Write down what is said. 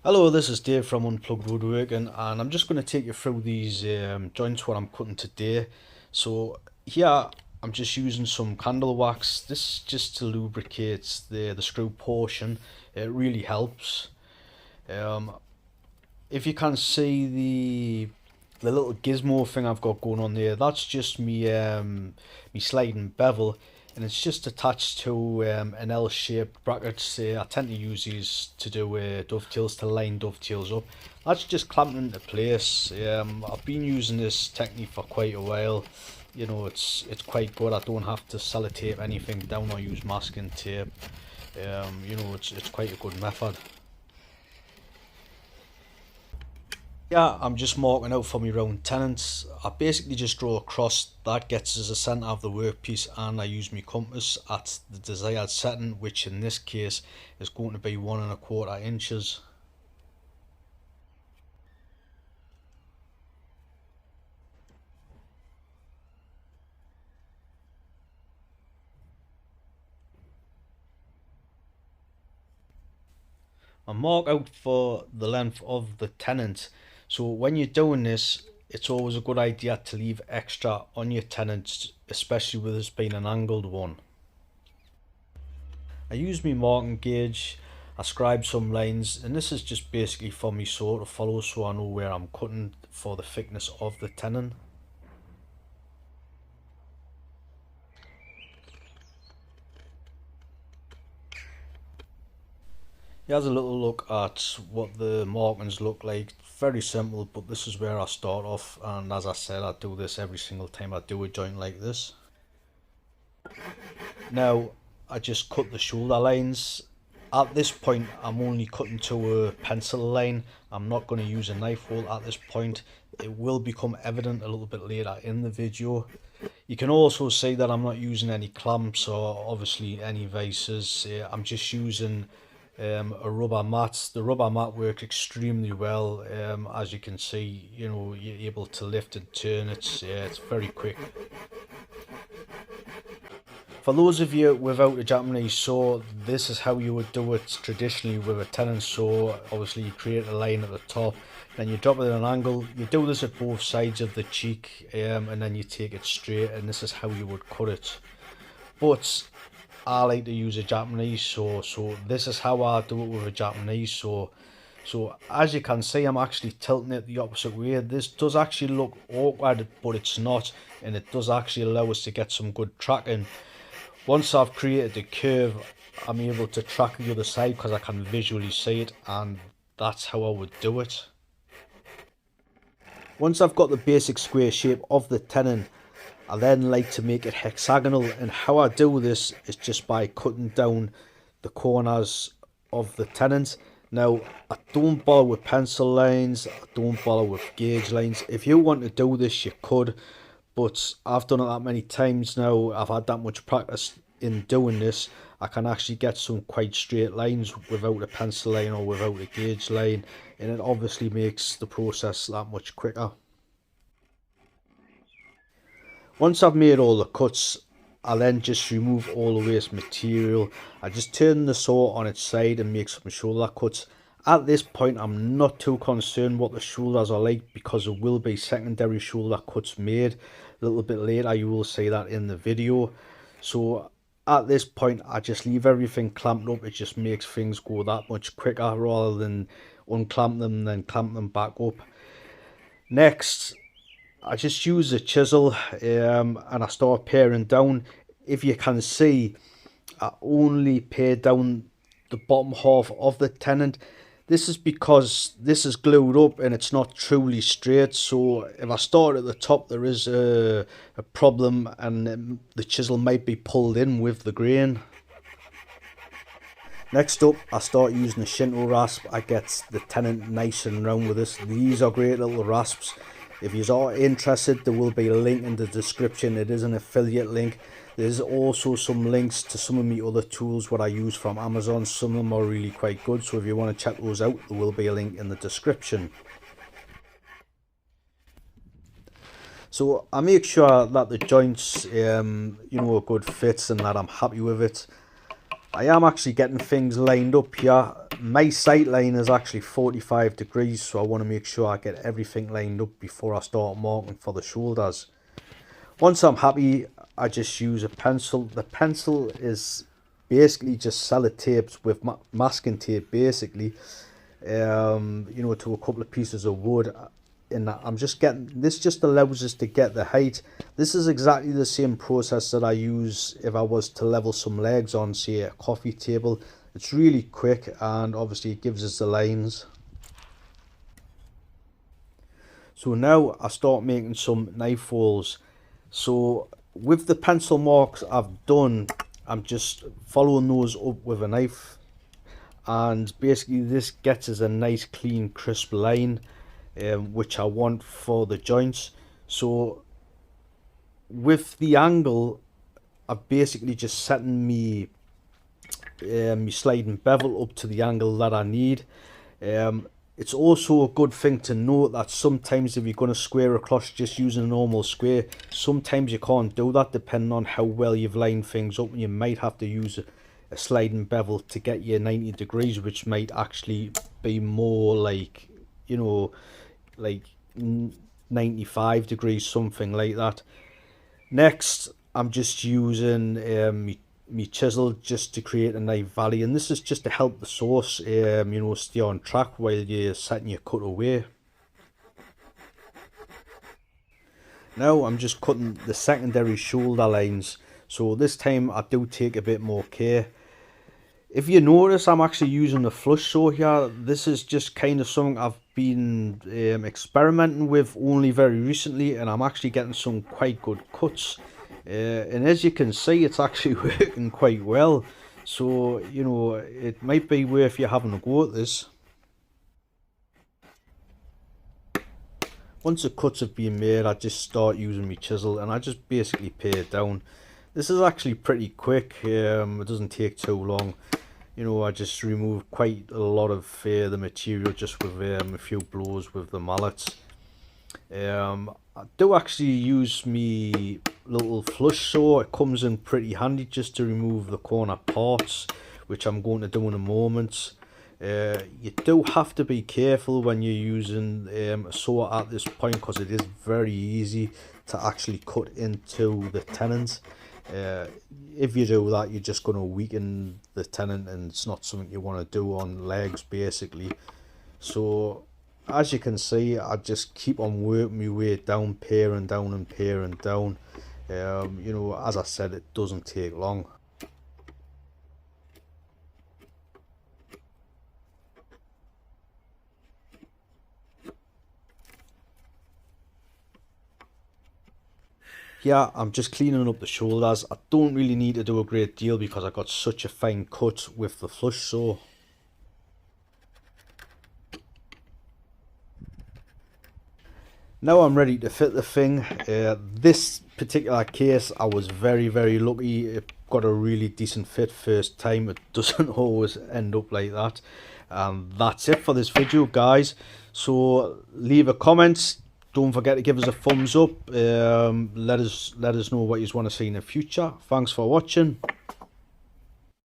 Hello, this is Dave from Unplugged Woodworking, and I'm just going to take you through these joints what I'm cutting today. So here I'm just using some candle wax. This is just to lubricate the screw portion. It really helps. Um, if you can see the little gizmo thing I've got going on there, that's just me sliding bevel, and it's just attached to an L-shaped bracket. I tend to use these to do dovetails, to line dovetails up. That's just clamping into place. I've been using this technique for quite a while. You know, it's quite good. I don't have to sellotape anything down or use masking tape. You know, it's quite a good method. Yeah, I'm just marking out for my round tenons. I basically just draw a cross that gets as the centre of the workpiece, and I use my compass at the desired setting, which in this case is going to be 1¼ inches. I mark out for the length of the tenons. So when you're doing this, it's always a good idea to leave extra on your tenons, especially with this being an angled one. I use my marking gauge, I scribe some lines, and this is just basically for me saw to follow, so I know where I'm cutting for the thickness of the tenon. Here's a little look at what the markings look like. Very simple, but this is where I start off, and as I said, I do this every single time I do a joint like this. Now I just cut the shoulder lines. At this point I'm only cutting to a pencil line. I'm not going to use a knife hole at this point. It will become evident a little bit later in the video. You can also see that I'm not using any clamps or obviously any vices. I'm just using a rubber mat. The rubber mat works extremely well. As you can see, you know, you're able to lift and turn it. It's very quick. For those of you without a Japanese saw, this is how you would do it traditionally with a tenon saw. Obviously you create a line at the top, then you drop it at an angle. You do this at both sides of the cheek, and then you take it straight, and this is how you would cut it. But I like to use a Japanese saw, so this is how I do it with a Japanese saw. So as you can see, I'm actually tilting it the opposite way. This does actually look awkward, but it's not, and it does actually allow us to get some good tracking. Once I've created the curve, I'm able to track the other side because I can visually see it, and that's how I would do it. Once I've got the basic square shape of the tenon, I then like to make it hexagonal, and how I do this is just by cutting down the corners of the tenons. Now, I don't bother with pencil lines, I don't bother with gauge lines. If you want to do this, you could, but I've done it that many times now. I've had that much practice in doing this. I can actually get some quite straight lines without a pencil line or without a gauge line, and it obviously makes the process that much quicker. Once I've made all the cuts, I then just remove all the waste material. I just turn the saw on its side and make some shoulder cuts. At this point, I'm not too concerned what the shoulders are like because there will be secondary shoulder cuts made. A little bit later, you will see that in the video. So at this point, I just leave everything clamped up. It just makes things go that much quicker rather than unclamp them and then clamp them back up. Next, I just use a chisel and I start paring down. If you can see, I only pare down the bottom half of the tenon. This is because this is glued up and it's not truly straight, so if I start at the top there is a problem, and the chisel might be pulled in with the grain. Next up, I start using a Shinto rasp. I get the tenon nice and round with this. These are great little rasps. If you are interested, there will be a link in the description. It is an affiliate link. There's also some links to some of my other tools what I use from Amazon. Some of them are really quite good, so if you want to check those out, there will be a link in the description. So I make sure that the joints, you know, are good fits and that I'm happy with it. I am actually getting things lined up here. My sight line is actually 45 degrees, so I want to make sure I get everything lined up before I start marking for the shoulders. Once I'm happy, I just use a pencil. The pencil is basically just sellotaped with masking tape, basically, you know, to a couple of pieces of wood. And I'm just getting, this just allows us to get the height. This is exactly the same process that I use if I was to level some legs on, say, a coffee table. It's really quick, and obviously it gives us the lines. So now I start making some knife holes. So with the pencil marks I've done, I'm just following those up with a knife, and basically this gets us a nice clean crisp line, which I want for the joints. So with the angle, I've basically just setting me sliding bevel up to the angle that I need. It's also a good thing to note that sometimes if you're going to square across just using a normal square, sometimes you can't do that depending on how well you've lined things up, and you might have to use a sliding bevel to get you 90 degrees, which might actually be more like, you know, like 95 degrees, something like that. Next, I'm just using me chisel just to create a nice valley, and this is just to help the source you know, stay on track while you're setting your cut away. Now I'm just cutting the secondary shoulder lines, so this time I do take a bit more care. If you notice, I'm actually using a flush saw here. This is just kind of something I've been experimenting with only very recently, and I'm actually getting some quite good cuts. And as you can see, it's actually working quite well. So, you know, it might be worth you having a go at this. Once the cuts have been made, I just start using my chisel, and I just basically pare it down. This is actually pretty quick. It doesn't take too long. You know, I just remove quite a lot of the material just with a few blows with the mallets. I do actually use me little flush saw. It comes in pretty handy just to remove the corner parts, which I'm going to do in a moment. You do have to be careful when you're using a saw at this point, because it is very easy to actually cut into the tenons. If you do that, you're just going to weaken the tenon, and it's not something you want to do on legs, basically. So as you can see, I just keep on working my way down, paring down and paring down. You know, as I said, it doesn't take long. Yeah, I'm just cleaning up the shoulders. I don't really need to do a great deal because I got such a fine cut with the flush saw. Now I'm ready to fit the thing. This particular case, I was very lucky. It got a really decent fit first time. It doesn't always end up like that. That's it for this video, guys. So leave a comment. Don't forget to give us a thumbs up. Let us know what you want to see in the future. Thanks for watching.